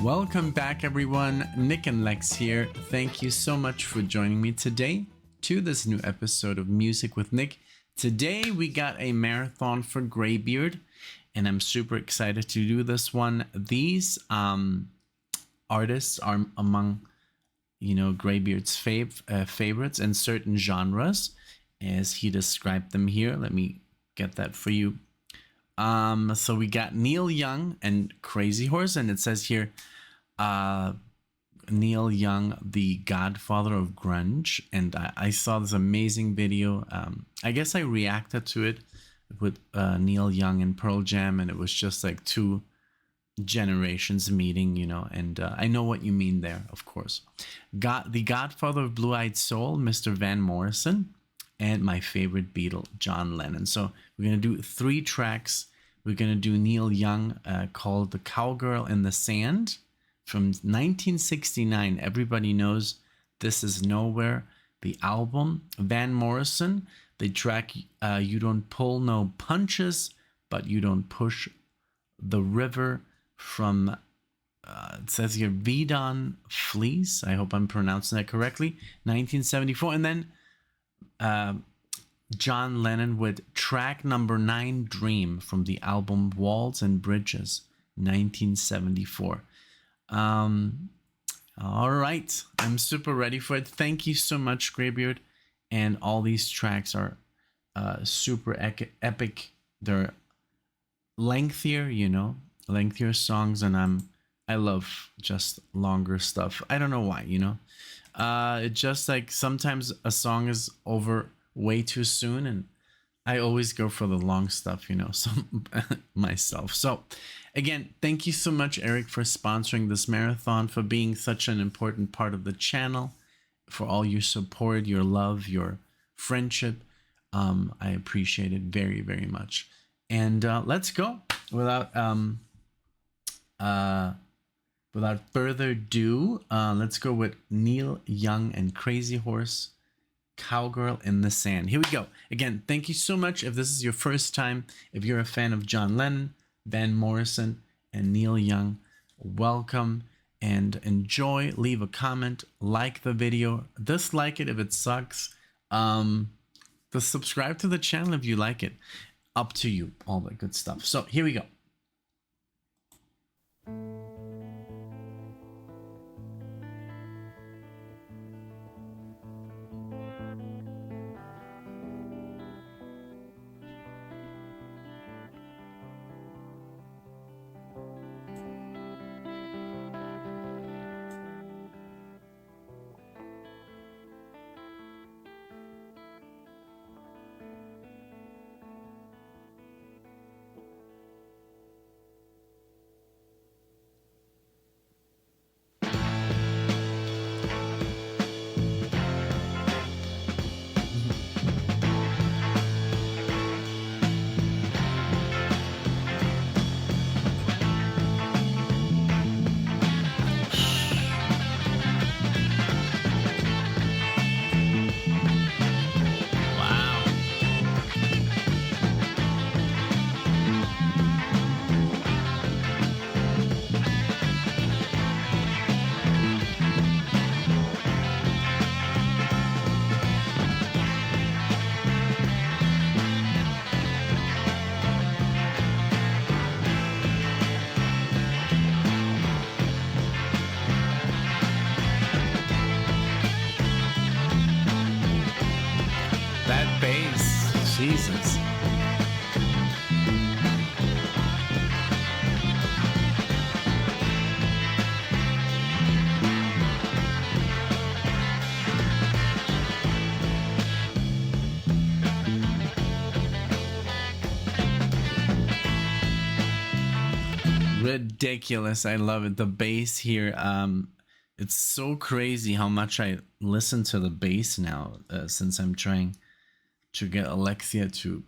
Welcome back, everyone. NicknLex here. Thank you so much for joining me today to this new episode of Music with Nick. Today we got a marathon for Greybeard, and I'm super excited to do this one. These artists are among, Greybeard's favorites in certain genres, as he described them here. Let me get that for you. So we got Neil Young and Crazy Horse, and it says here, Neil Young, the godfather of grunge. And I saw this amazing video. I guess I reacted to it with Neil Young and Pearl Jam, and it was just like two generations meeting, and I know what you mean there, of course. The godfather of Blue-Eyed Soul, Mr. Van Morrison, and my favorite Beatle, John Lennon. So we're going to do 3 tracks. We're going to do Neil Young, called The Cowgirl in the Sand from 1969. Everybody knows This Is Nowhere, the album. Van Morrison, the track You Don't Pull No Punches, But You Don't Push the River from, it says here, Vidon Fleece. I hope I'm pronouncing that correctly. 1974. And then John Lennon with track number 9, Dream, from the album Walls and Bridges, 1974. All right, I'm super ready for it. Thank you so much, Greybeard. And all these tracks are super epic. They're lengthier, lengthier songs, and I love just longer stuff. I don't know why, it's just like sometimes a song is over way too soon, and I always go for the long stuff, so myself. So again, thank you so much, Eric, for sponsoring this marathon, for being such an important part of the channel, for all your support, your love, your friendship. I appreciate it very, very much. And let's go without further ado. Let's go with Neil Young and Crazy Horse, Cowgirl in the Sand. Here we go. Again, thank you so much. If this is your first time, if you're a fan of John Lennon, Van Morrison, and Neil Young, welcome and enjoy. Leave a comment, like the video, dislike it if it sucks. Subscribe to the channel if you like it. Up to you, all the good stuff. So here we go. Jesus. Ridiculous. I love it. The bass here, it's so crazy how much I listen to the bass now, since I'm trying to get Alexia to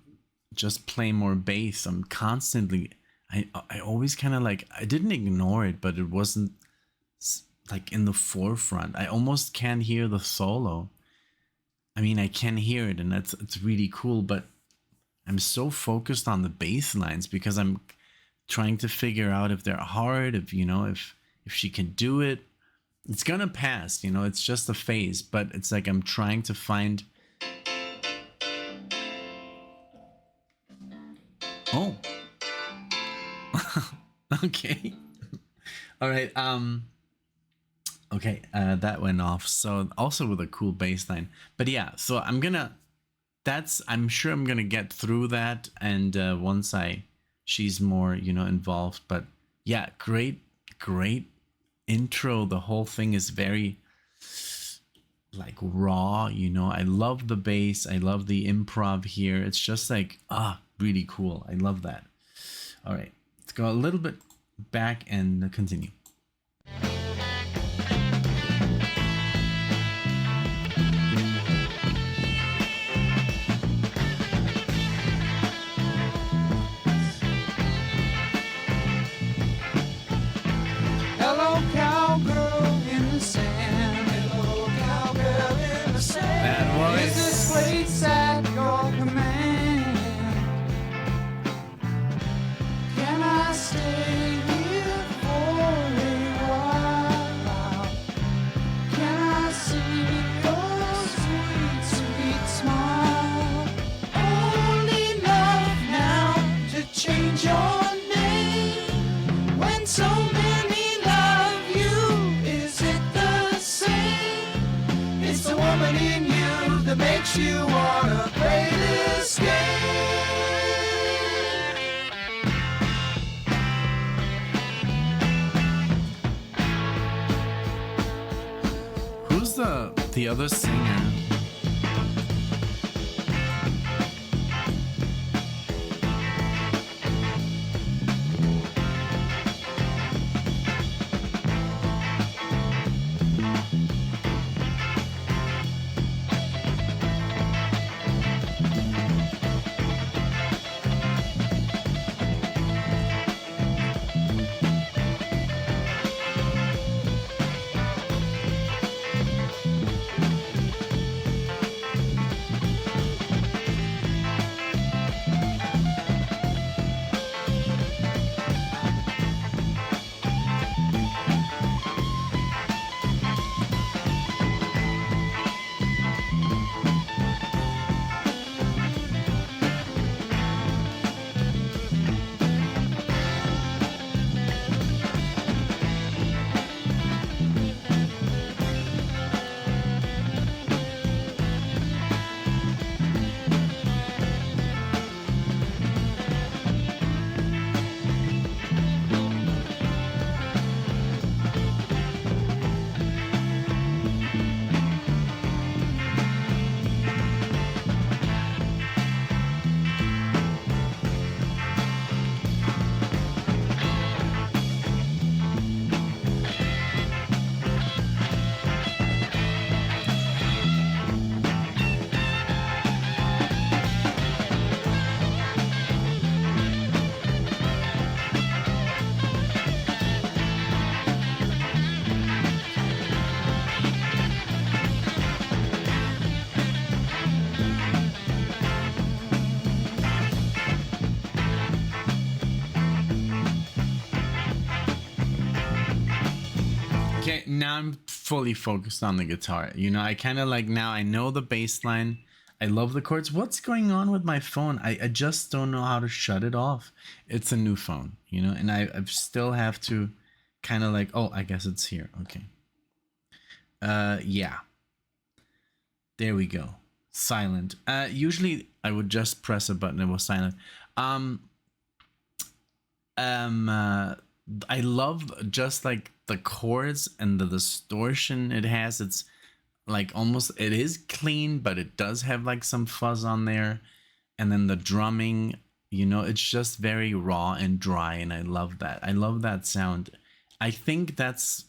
just play more bass. I'm constantly, I always kind of like, I didn't ignore it, but it wasn't like in the forefront. I almost can't hear the solo. I mean, I can hear it, and it's really cool, but I'm so focused on the bass lines because I'm trying to figure out if they're hard, if if she can do it. It's gonna pass, you know, it's just a phase, but it's like I'm trying to find. Oh. Okay. All right. Okay, that went off. So also with a cool bass line. But yeah, so I'm sure I'm gonna get through that, and once she's more, you know, involved. But yeah, great intro. The whole thing is very like raw, you know. I love the bass, I love the improv here. It's just like really cool. I love that. All right, let's go a little bit back and continue. Hello, cowgirl in the sand. Hello, cowgirl in the sand. That Is this place at your command? Can I stay here for a while? Can I see your sweet, sweet smile? Only enough now to change your name. When so many love you, is it the same? It's the woman in you that makes you wanna play this game. Who's the other singer? Okay, now I'm fully focused on the guitar. You know, I kind of like, now I know the bass line. I love the chords. What's going on with my phone? I just don't know how to shut it off. It's a new phone, you know, and I still have to kind of like, oh, I guess it's here. Okay. Yeah. There we go. Silent. Usually I would just press a button. It was silent. I love just like the chords and the distortion it has. It's like almost, it is clean, but it does have like some fuzz on there. And then the drumming, you know, it's just very raw and dry, and I love that. I love that sound. I think that's,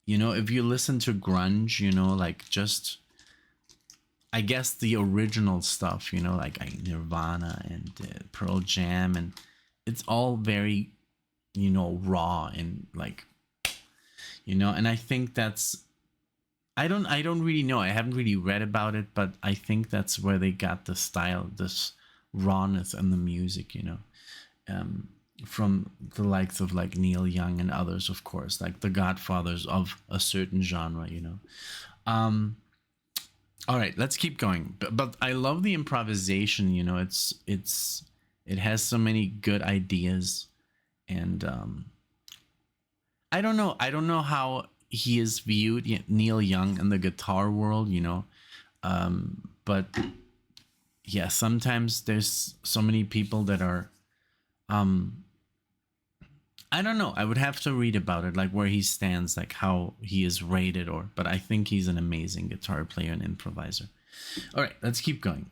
you know, if you listen to grunge, you know, like just, I guess the original stuff, you know, like Nirvana and Pearl Jam, and it's all very, you know, raw and like, you know, and I think that's, I don't really know. I haven't really read about it, but I think that's where they got the style, this rawness and the music, you know. from the likes of like Neil Young and others, of course, like the godfathers of a certain genre, you know. All right, let's keep going. But I love the improvisation, you know. It has so many good ideas, and I don't know how he is viewed, Neil Young, in the guitar world, you know. But yeah, sometimes there's so many people that are I don't know. I would have to read about it, like where he stands, like how he is rated, or. But I think he's an amazing guitar player and improviser. All right, let's keep going.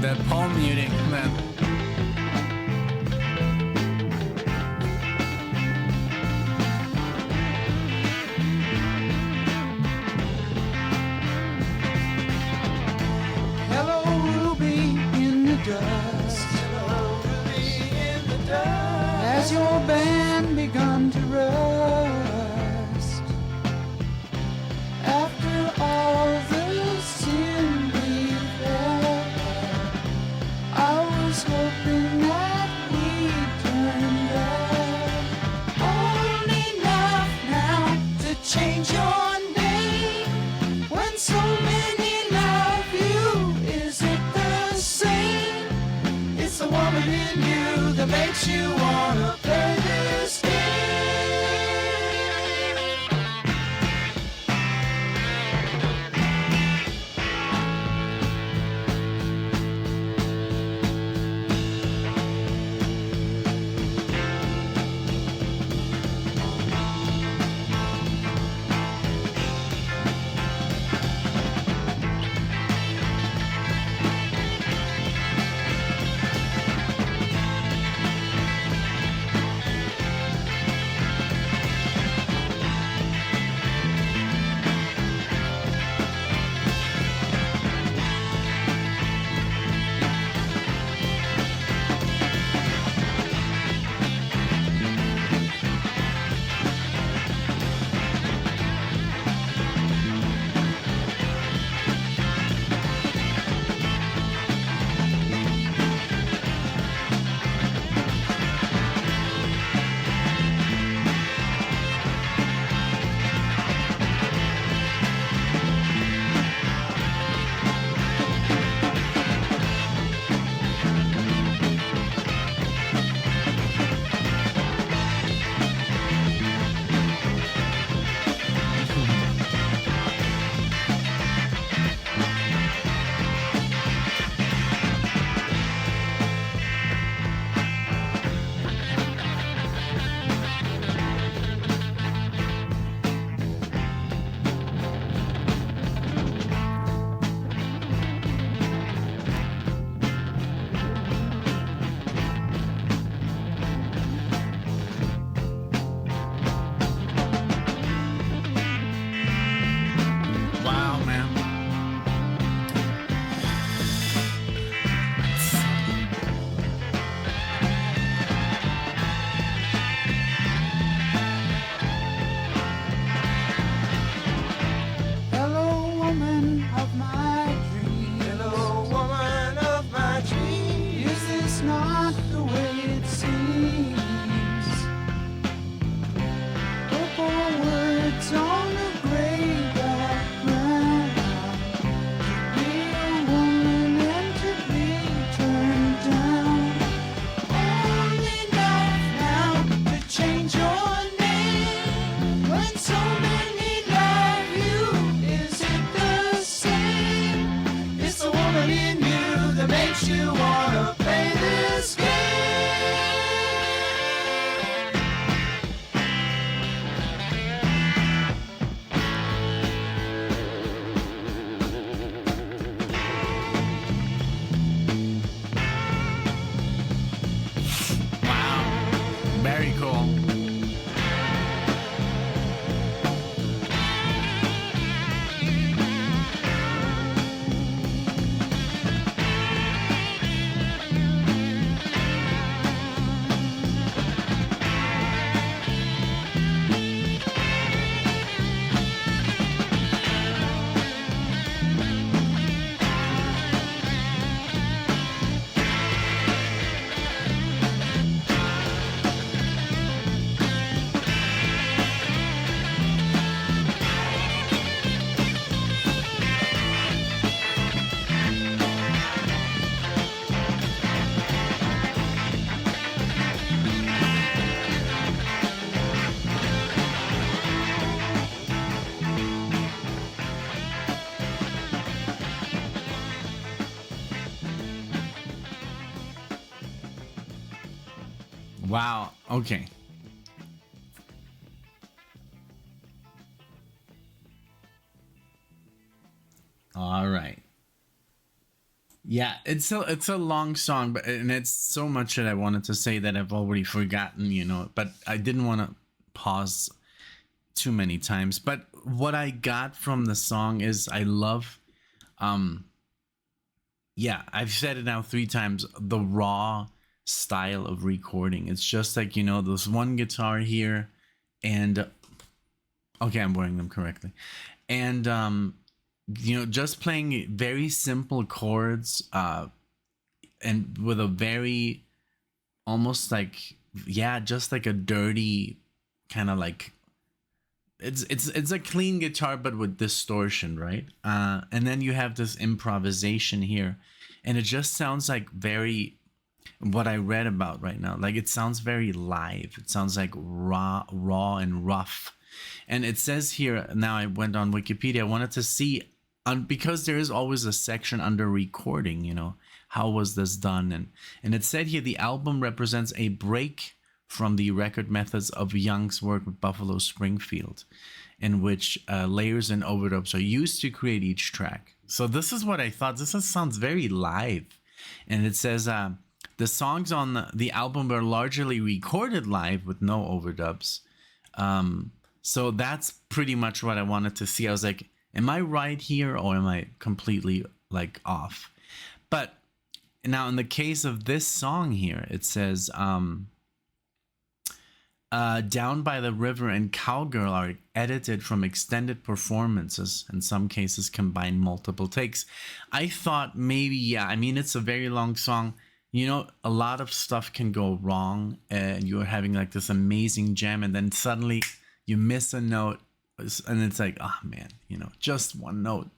That palm muting, man. Hello, Ruby in the dust. Hello, Ruby in the dust. Has your band begun to rust? After all the sin we've had, I was hoping that we'd turn back. Old enough now to change your name. When so many love you, is it the same? It's the woman in you that makes you wanna play this game. Wow. Okay. All right. Yeah, it's a long song, but and it's so much that I wanted to say that I've already forgotten, you know. But I didn't want to pause too many times. But what I got from the song is I love, um, yeah, I've said it now 3 times. The raw style of recording. It's just like, you know, there's one guitar here, and okay, I'm wearing them correctly, and you know, just playing very simple chords, and with a very almost like, yeah, just like a dirty kind of like, it's a clean guitar but with distortion, right? And then you have this improvisation here, and it just sounds like very, what I read about right now, like it sounds very live. It sounds like raw and rough. And it says here, now I went on Wikipedia, I wanted to see, because there is always a section under recording, you know, how was this done? And it said here the album represents a break from the record methods of Young's work with Buffalo Springfield, in which layers and overdubs are used to create each track. So this is what I thought. Sounds very live. And it says the songs on the album were largely recorded live with no overdubs. So that's pretty much what I wanted to see. I was like, am I right here or am I completely like off? But now in the case of this song here, it says Down by the River and Cowgirl are edited from extended performances, in some cases combine multiple takes. I thought maybe, yeah, I mean, it's a very long song. You know, a lot of stuff can go wrong, and you're having like this amazing jam, and then suddenly you miss a note, and it's like, oh man, you know, just one note.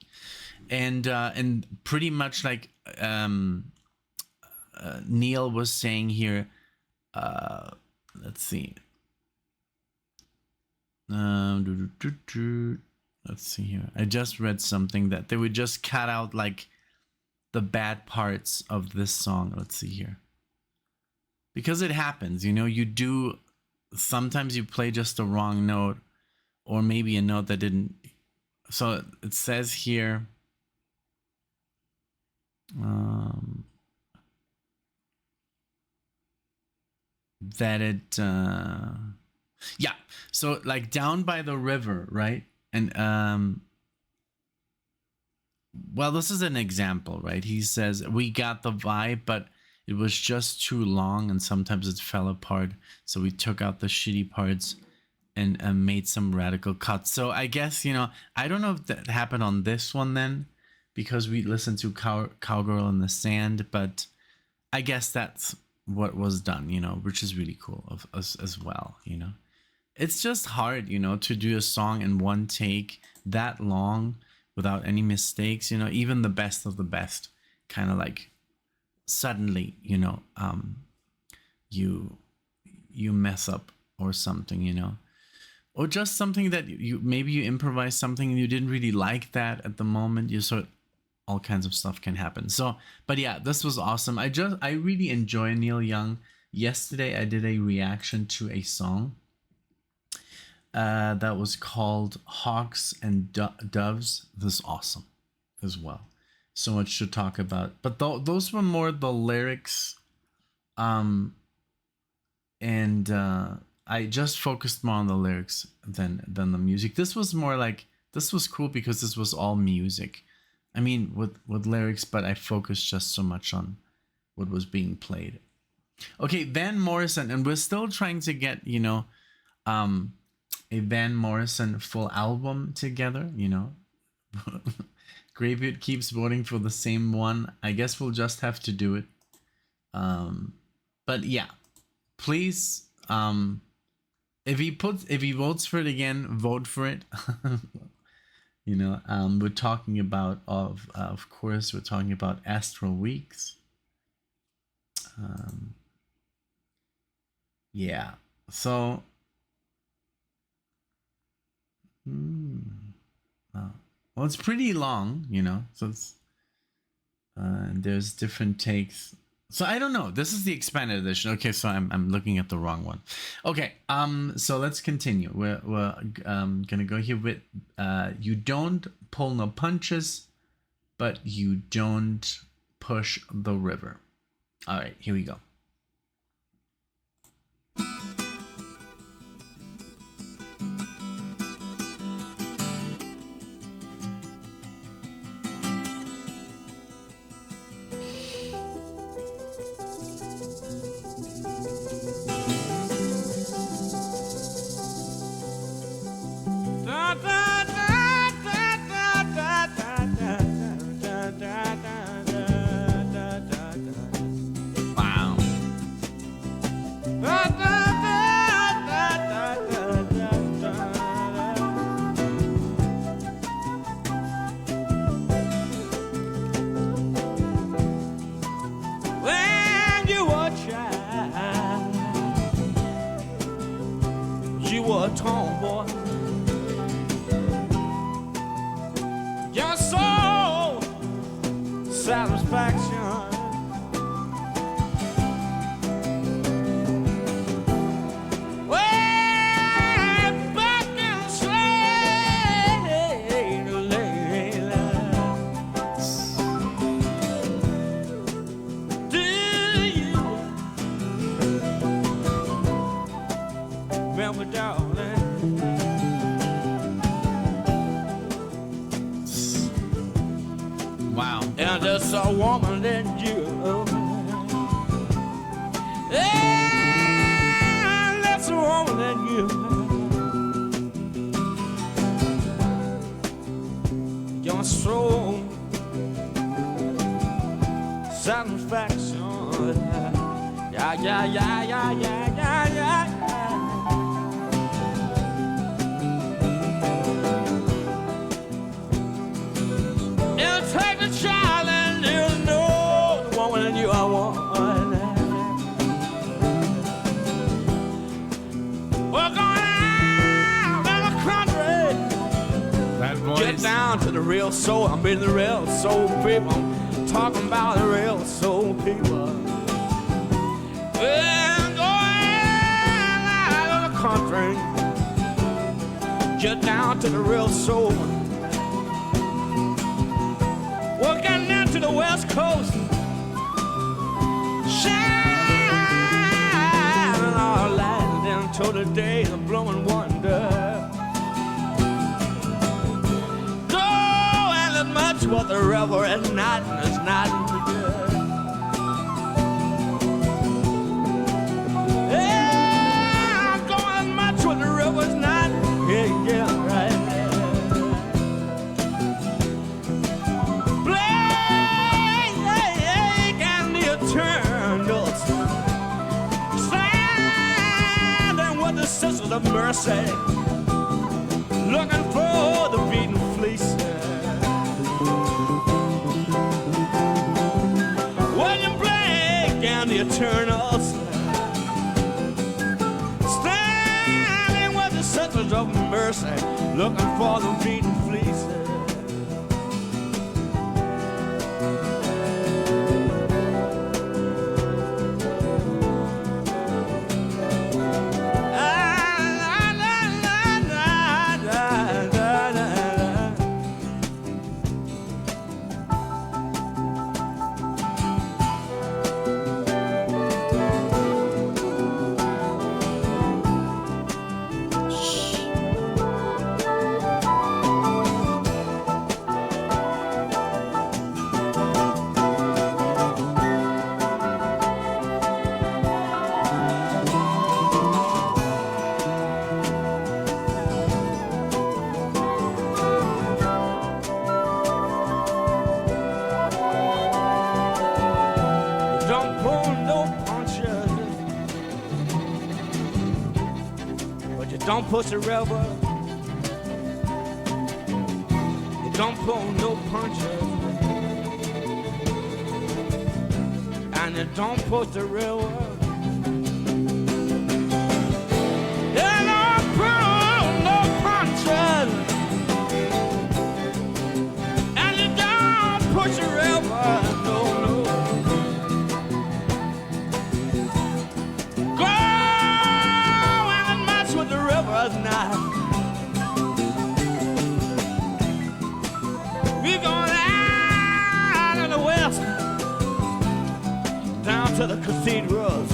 And pretty much like Neil was saying here, let's see. Let's see here. I just read something that they would just cut out like the bad parts of this song. Let's see here. Because it happens, you know, you do, sometimes you play just the wrong note, or maybe a note that didn't. So it says here, that it, yeah, so like Down by the River, right? And well, this is an example, right? He says we got the vibe, but it was just too long and sometimes it fell apart, so we took out the shitty parts and made some radical cuts. So I guess, you know, I don't know if that happened on this one then, because we listened to Cowgirl in the Sand, but I guess that's what was done, you know, which is really cool of us as well, you know. It's just hard, you know, to do a song in one take that long without any mistakes, you know. Even the best of the best kind of like suddenly, you know, you mess up or something, you know, or just something that you maybe you improvise something and you didn't really like that at the moment. You sort, all kinds of stuff can happen. So, but yeah, this was awesome. I really enjoy Neil Young. Yesterday I did a reaction to a song that was called Hawks and Doves. This is awesome as well. So much to talk about. But those were more the lyrics. And I just focused more on the lyrics than the music. This was more like, this was cool because this was all music. I mean, with lyrics, but I focused just so much on what was being played. Okay, Van Morrison, and we're still trying to get, you know, a Van Morrison full album together, you know. Greybeard keeps voting for the same one. I guess we'll just have to do it. But yeah, please, if he votes for it again, vote for it. You know, we're talking about, of course, we're talking about Astral Weeks. Yeah, so well, it's pretty long, you know, so it's and there's different takes. So I don't know. This is the expanded edition. Okay, so I'm looking at the wrong one. Okay, so let's continue. We're gonna go here with you don't pull no punches, but you don't push the river. All right, here we go. Tomboy, your soul satisfaction. Way back in slave do you remember, darling? Wow. And there's a woman that you and that's a woman that you your soul satisfaction. Yeah, yeah, yeah, yeah, yeah, yeah, yeah. Take the child and you know the woman that you are one. We're going out in the country. That voice. Get down to the real soul. I'm in the real soul people. I'm talking about the real soul people. We're going out in the country. Get down to the real soul. We're getting into the West Coast, shining our light into the day of blowing wonder. Go and let much what the river is not, and it's not good. Yeah, go and much what the river is not, yeah, yeah, right. Sisters of mercy, looking for the beaten fleece. William Blake and the Eternals, standing with the sisters of mercy, looking for the beaten fleece. Don't push the river. You don't pull no punches. And you don't push the river. You don't pull no punches. And you don't push the river. No, no. river's night. We're going out in the west, down to the cathedrals.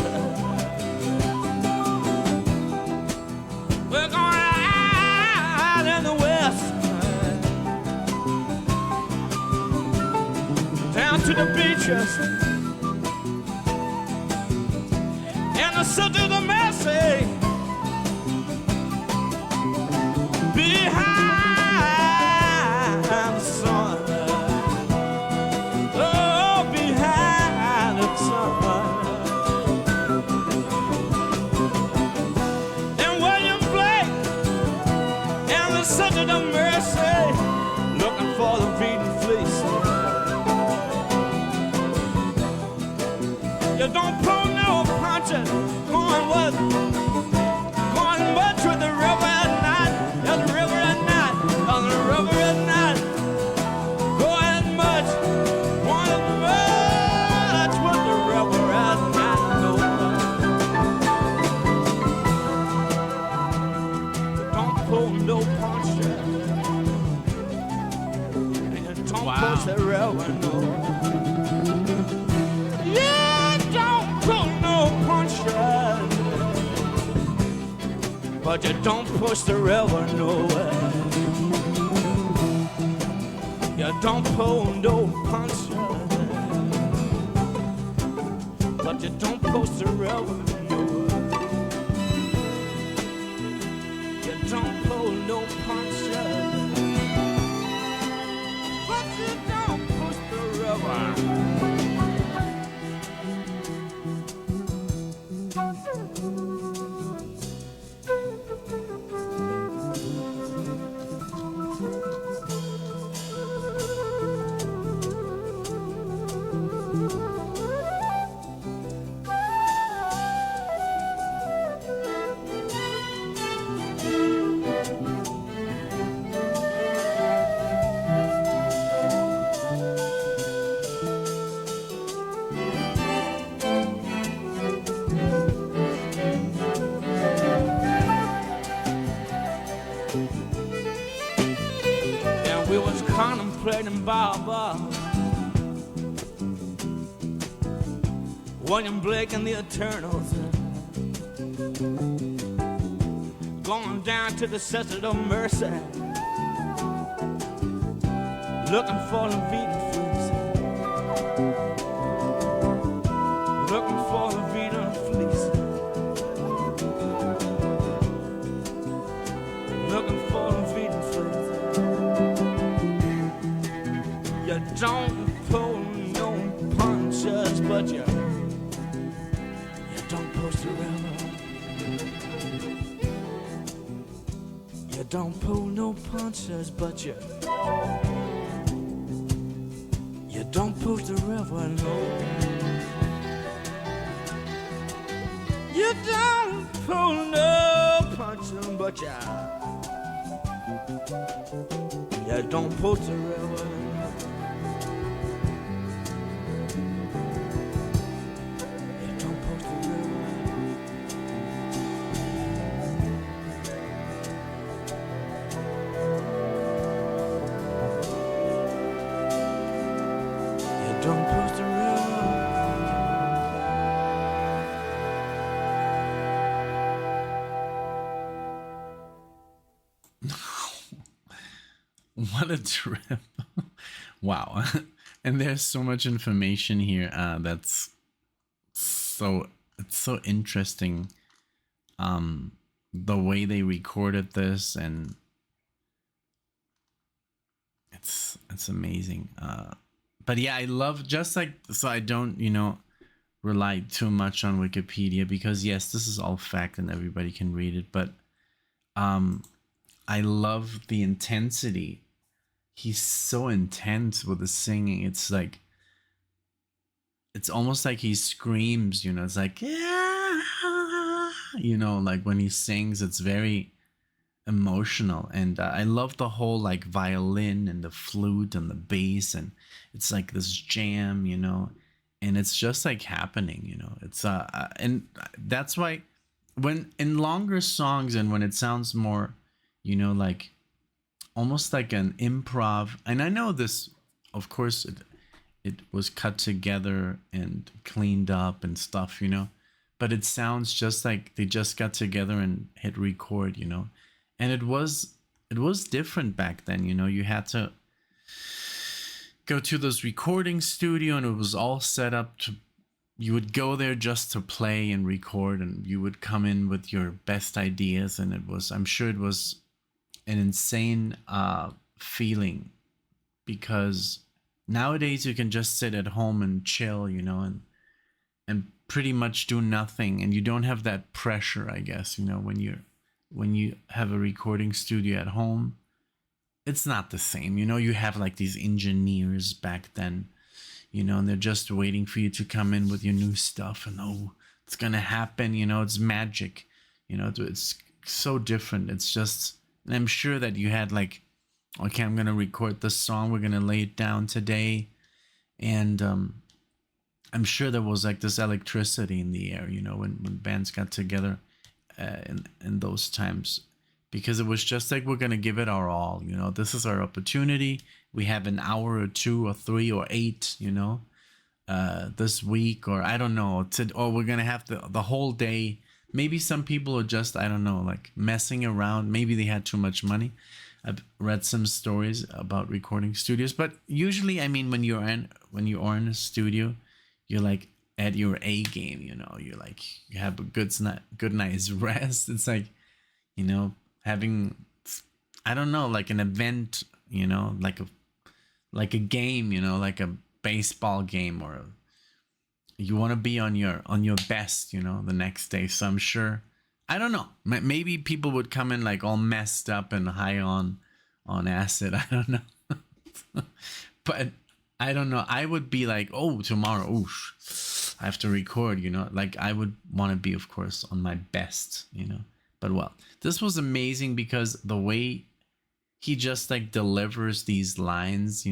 We're going out in the west, down to the beaches, and the city of the Mercy, behind the sun. Oh, behind the sun. And William Blake and the city of Mercy, looking for the beaten fleece. You don't pull no punches, going much with the river at night. Yeah, the river at night, on the river at night. Going much with the river at night. No, don't pull no punches, and you don't push the river, no. But you don't push the river nowhere. You don't pull no punches, but you don't push the river nowhere. You don't pull no punches, but you don't push the river. We was contemplating Baba, William Blake and the Eternals, going down to the City of Mercy, looking for the beaten fleece, looking for the beaten fleece, looking for the beaten fleece. You don't pull no punches, but you don't push the river. You don't pull no punches, but you don't push the river, no. You don't pull no punches, but you don't push the river. Don't push the river. What a trip. Wow. And there's so much information here that's so interesting. The way they recorded this, and it's amazing. But yeah, I love, just like, so I don't, rely too much on Wikipedia, because yes, this is all fact and everybody can read it, but I love the intensity. He's so intense with the singing. It's like, it's almost like he screams, it's like, yeah, like when he sings, it's very emotional. And I love the whole like violin and the flute and the bass, and it's like this jam, and it's just like happening, it's and that's why when in longer songs and when it sounds more, like almost like an improv. And I know this, of course, it was cut together and cleaned up and stuff, but it sounds just like they just got together and hit record, and it was different back then, you had to go to this recording studio and it was all set up to, you would go there just to play and record, and you would come in with your best ideas, and I'm sure it was an insane feeling, because nowadays you can just sit at home and chill, and pretty much do nothing, and you don't have that pressure, I guess, when you have a recording studio at home. It's not the same, you have like these engineers back then, and they're just waiting for you to come in with your new stuff, and it's gonna happen, it's magic, it's so different. It's just, and I'm sure that you had like, okay, I'm gonna record this song, we're gonna lay it down today, and I'm sure there was like this electricity in the air, when bands got together in those times, because it was just like, we're gonna give it our all, this is our opportunity. We have an hour or 2 or 3 or 8, this week, or I don't know, or we're gonna have the whole day. Maybe some people are just, I don't know, like messing around. Maybe they had too much money. I've read some stories about recording studios, but usually, I mean, when you're in a studio, you're like at your A game, you're like, you have a good night's rest. It's like, having, I don't know, like an event, like a game, like a baseball game, or you want to be on your best, the next day. So I'm sure, I don't know, maybe people would come in like all messed up and high on acid. I don't know. But I don't know. I would be like, oh, tomorrow, oof, I have to record, like I would want to be, of course, on my best, But well, this was amazing because the way he just like delivers these lines,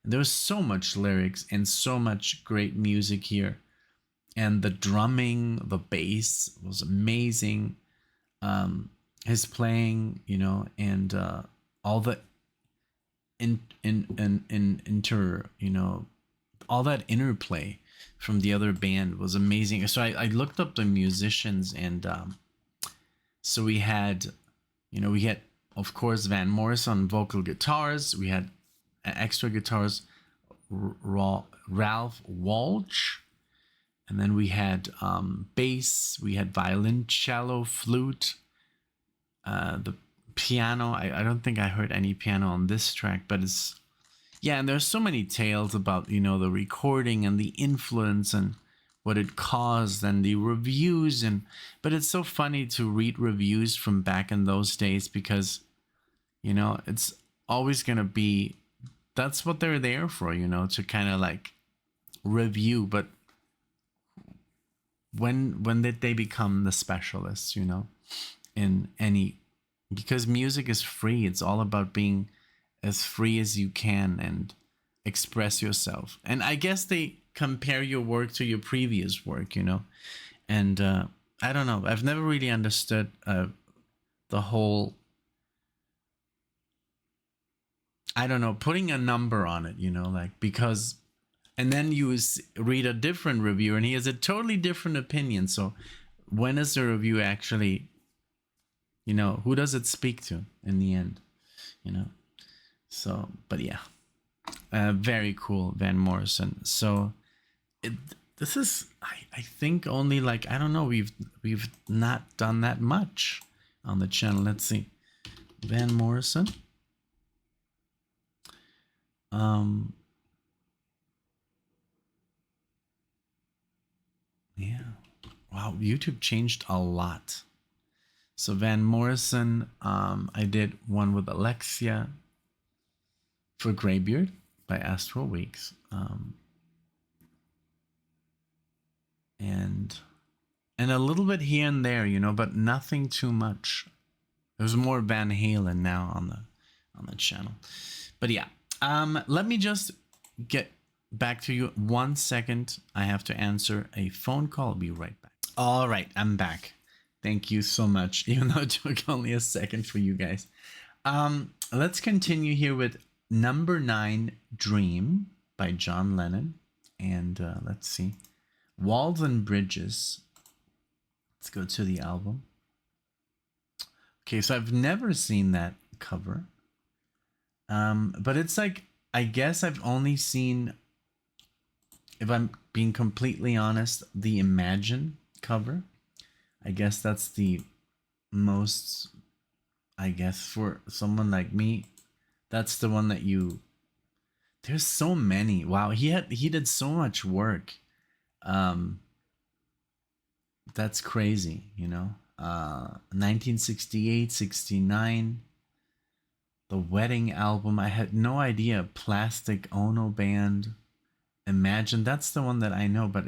there was so much lyrics and so much great music here. And the drumming, the bass was amazing. His playing, and all the all that interplay from the other band was amazing. So I looked up the musicians, and so we had, of course, Van Morrison vocal guitars. We had extra guitars, Ralph Walsh. And then we had bass, we had violin, cello, flute, the piano. I don't think I heard any piano on this track, but it's, yeah, and there's so many tales about, the recording and the influence and what it caused and the reviews. But it's so funny to read reviews from back in those days, because, it's always going to be, that's what they're there for, to kind of like review. But when did they become the specialists, in any, because music is free. It's all about being as free as you can and express yourself. And I guess they compare your work to your previous work, and I don't know, I've never really understood the whole, I don't know, putting a number on it, like, because, and then you read a different review and he has a totally different opinion. So when is the review actually, who does it speak to in the end, So, but yeah, very cool, Van Morrison. So this is, I think, only like, I don't know, we've not done that much on the channel. Let's see, Van Morrison. Yeah. Wow, YouTube changed a lot. So Van Morrison, I did one with Alexia for Greybeard by Astral Weeks. And a little bit here and there, but nothing too much. There's more Van Halen now on the channel. But yeah, let me just get back to you 1 second. I have to answer a phone call. I'll be right back. All right, I'm back. Thank you so much, even though it took only a second for you guys. Let's continue here with number 9, Dream by John Lennon. And let's see. Walls and Bridges. Let's go to the album. Okay, so I've never seen that cover. But it's like, I guess I've only seen, if I'm being completely honest, the Imagine cover. I guess that's the most, I guess for someone like me, that's the one that you, there's so many. Wow, he did so much work. That's crazy, you know. 1968, 69, the Wedding album. I had no idea. Plastic Ono Band, Imagine. That's the one that I know, but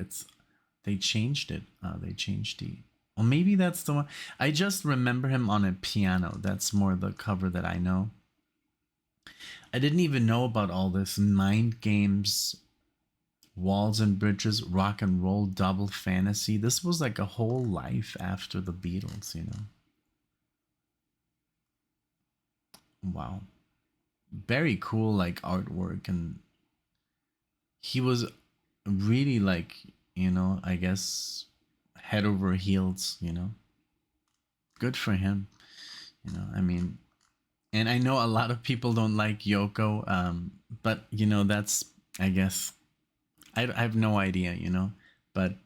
they changed it. They changed the. Well, maybe that's the one. I just remember him on a piano. That's more the cover that I know. I didn't even know about all this. Mind Games, Walls and Bridges, Rock and Roll, Double Fantasy. This was like a whole life after the Beatles, you know. Wow. Very cool, like, artwork. And he was really, like, you know, I guess head over heels, you know. Good for him. You know, I mean, and I know a lot of people don't like Yoko, but, you know, that's, I guess, I have no idea, you know, but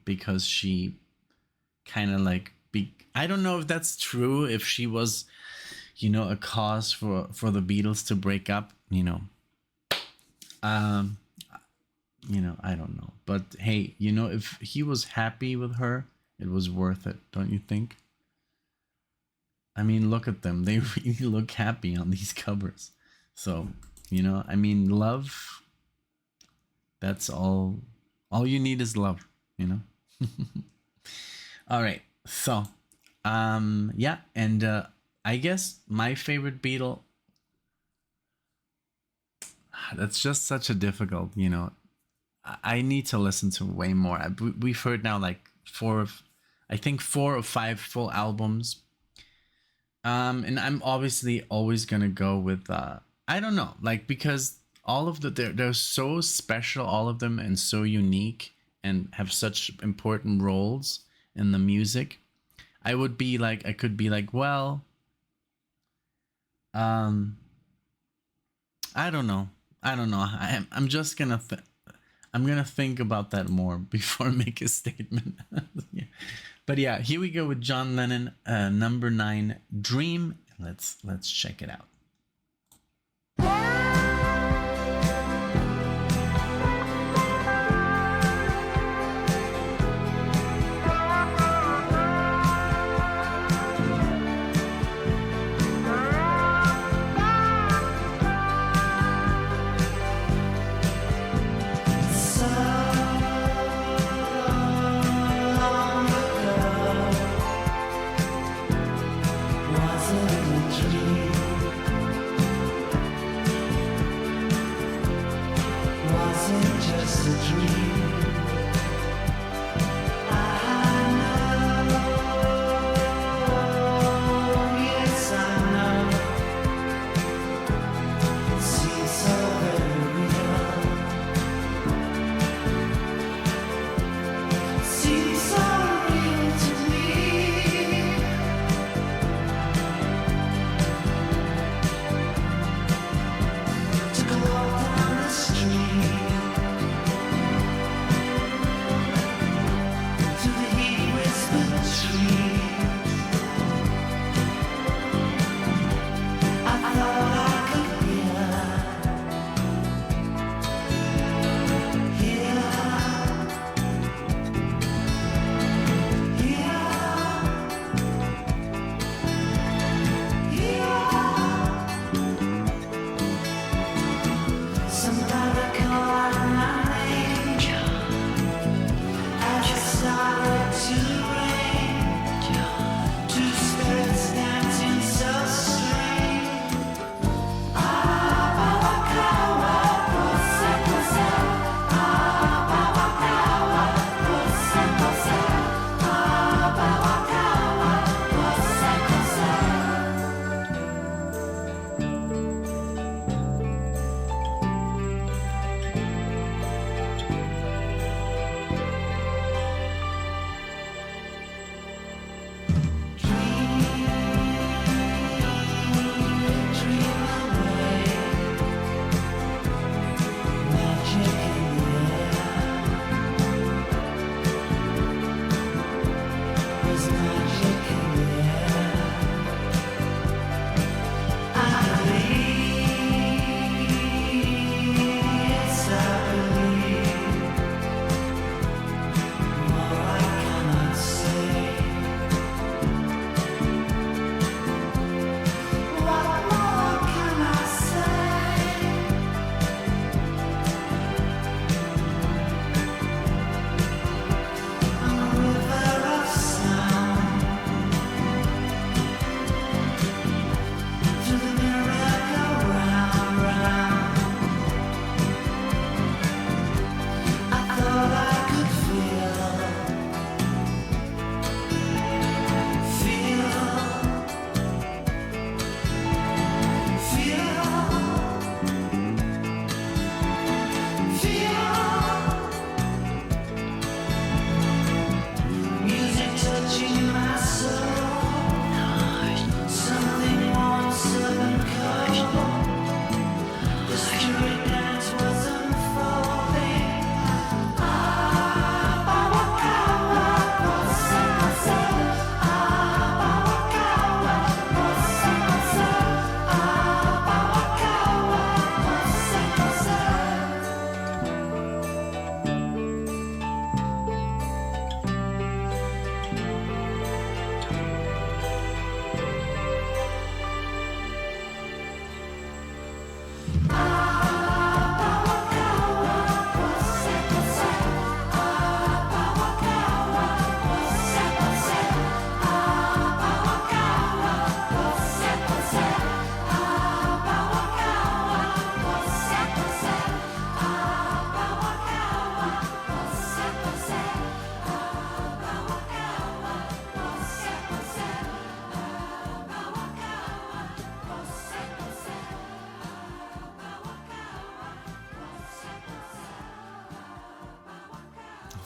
because she kind of like, I don't know if that's true, if she was, you know, a cause for the Beatles to break up, you know. You know, I don't know. But hey, you know, if he was happy with her, it was worth it, don't you think? I mean, look at them. They really look happy on these covers. So, you know, I mean, love, that's all you need is love, you know? All right. So, yeah. And I guess my favorite Beatle, that's just such a difficult, you know, I need to listen to way more. We've heard now like 4 or 5 full albums. And I'm obviously always gonna go with I don't know, like, because all of they're so special, all of them, and so unique, and have such important roles in the music. I could be like, well, I don't know. I'm just gonna I'm gonna think about that more before I make a statement. Yeah. But yeah, here we go with John Lennon, number 9, Dream. Let's check it out.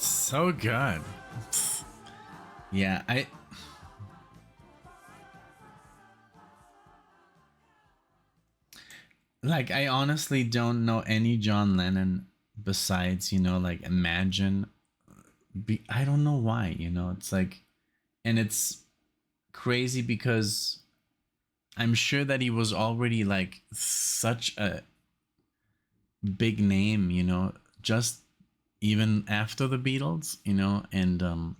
So good. Yeah, I honestly don't know any John Lennon besides, like Imagine. I don't know why, it's like, and it's crazy because I'm sure that he was already like such a big name, just even after the Beatles, and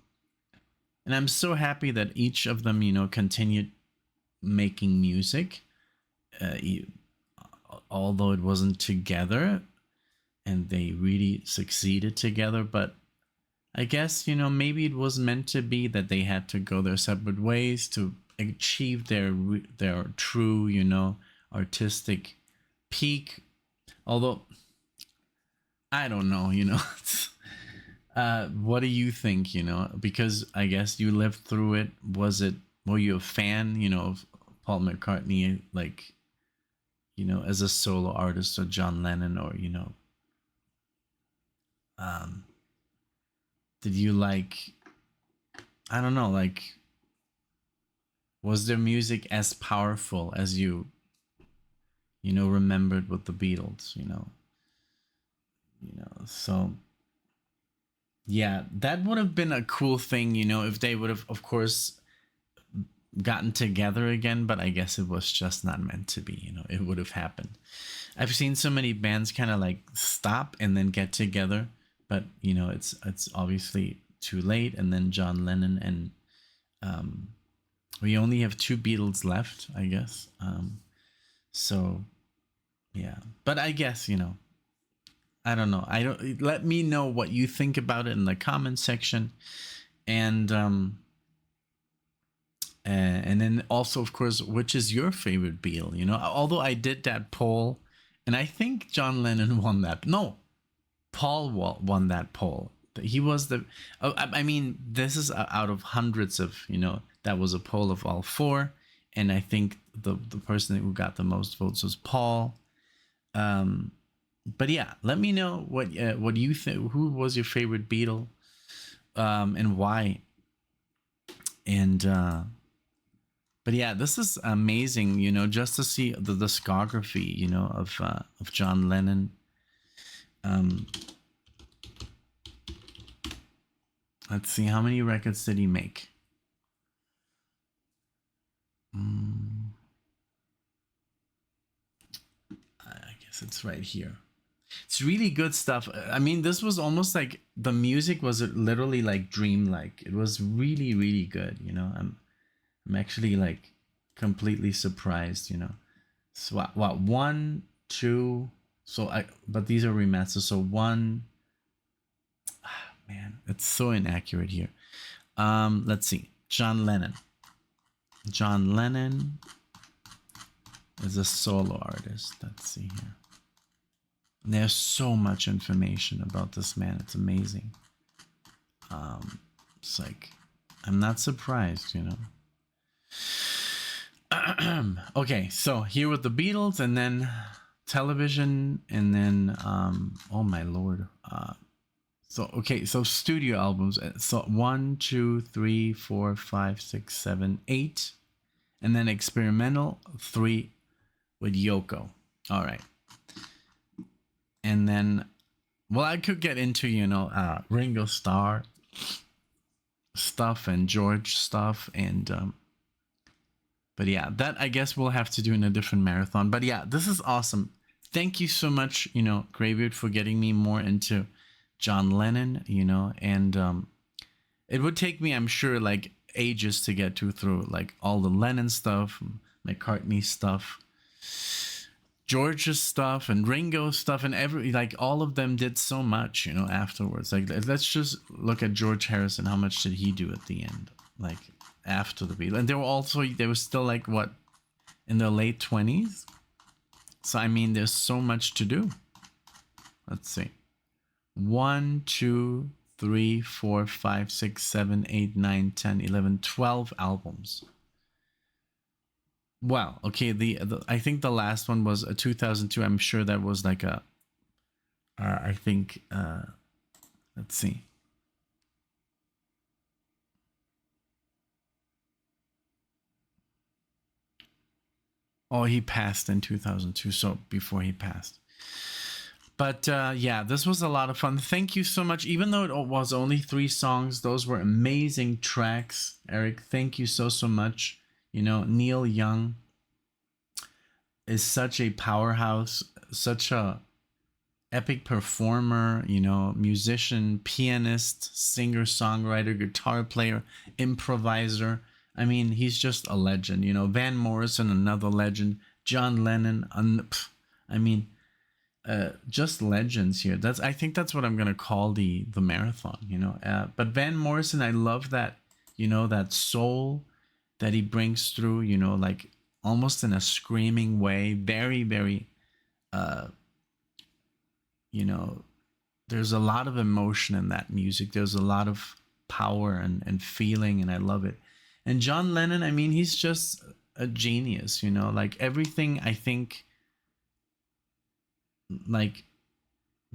I'm so happy that each of them, continued making music, although it wasn't together, and they really succeeded together. But I guess, maybe it was meant to be that they had to go their separate ways to achieve their true, artistic peak. Although I don't know, what do you think, because I guess you lived through it. Were you a fan, of Paul McCartney, like, as a solo artist, or John Lennon, or, um, did you like, I don't know, like, was their music as powerful as you, remembered with the Beatles, so yeah, that would have been a cool thing, if they would have, of course, gotten together again, but I guess it was just not meant to be, it would have happened. I've seen so many bands kind of like stop and then get together, but it's obviously too late. And then John Lennon and we only have two Beatles left, I guess. So yeah, but I guess, I don't know. I don't. Let me know what you think about it in the comment section, and then also, of course, which is your favorite Beatle? Although I did that poll, and I think John Lennon won that. No, Paul won that poll. He was the. I mean, this is out of hundreds of. That was a poll of all four, and I think the person who got the most votes was Paul. But yeah, let me know what you think. Who was your favorite Beatle, and why? And but yeah, this is amazing. Just to see the discography, of John Lennon. Let's see, how many records did he make? I guess it's right here. It's really good stuff. I mean, this was almost like the music was literally like dreamlike. It was really, really good. I'm actually like completely surprised. So what 1, 2. But these are remasters. So 1. Man, it's so inaccurate here. Let's see. John Lennon. John Lennon is a solo artist. Let's see here. There's so much information about this man. It's amazing. It's like, I'm not surprised, Okay, so here with the Beatles, and then television, and then oh my lord. So studio albums. So 1, 2, 3, 4, 5, 6, 7, 8, and then experimental 3 with Yoko. All right. And then, well, I could get into, Ringo Starr stuff and George stuff. And, but yeah, that I guess we'll have to do in a different marathon. But yeah, this is awesome. Thank you so much, Greybeard, for getting me more into John Lennon, and it would take me, I'm sure, like ages to get through like all the Lennon stuff, McCartney stuff, George's stuff and Ringo's stuff and like all of them did so much, you know, afterwards. Like let's just look at George Harrison. How much did he do at the end? Like after the Beatles, and they were still like what, in their late 20s. So I mean, there's so much to do. Let's see. 1, 2, 3, 4, 5, 6, 7, 8, 9, 10, 11, 12 albums. Well, okay, I think the last one was a 2002. I'm sure that was like a I think let's see. Oh, he passed in 2002, so before he passed. But yeah, this was a lot of fun. Thank you so much. Even though it was only 3 songs, those were amazing tracks, Eric. Thank you so much. You know, Neil Young is such a powerhouse, such a epic performer, you know, musician, pianist, singer, songwriter, guitar player, improviser. I mean, he's just a legend, you know. Van Morrison, another legend. John Lennon, I mean, just legends here. I think that's what I'm gonna call the marathon, you know. But Van Morrison, I love that, you know, that soul that he brings through, you know, like almost in a screaming way. Very, very, you know, there's a lot of emotion in that music. There's a lot of power and feeling, and I love it. And John Lennon, I mean, he's just a genius, you know, like everything. I think, like,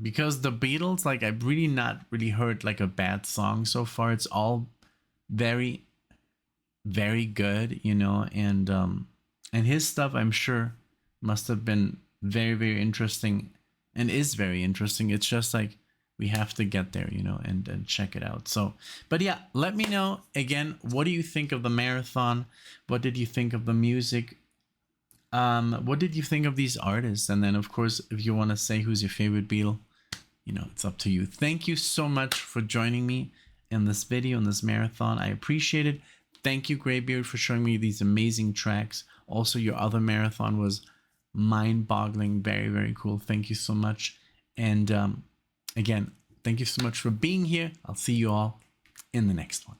because the Beatles, like, I've really not really heard like a bad song so far. It's all very, very good, you know. And his stuff, I'm sure, must have been very, very interesting, and is very interesting. It's just like we have to get there, you know, and check it out. So, but yeah, let me know again, what do you think of the marathon? What did you think of the music? What did you think of these artists? And then, of course, if you want to say who's your favorite Beatle, you know, it's up to you. Thank you so much for joining me in this video, in this marathon. I appreciate it. Thank you, Greybeard, for showing me these amazing tracks. Also, your other marathon was mind-boggling. Very, very cool. Thank you so much. And again, thank you so much for being here. I'll see you all in the next one.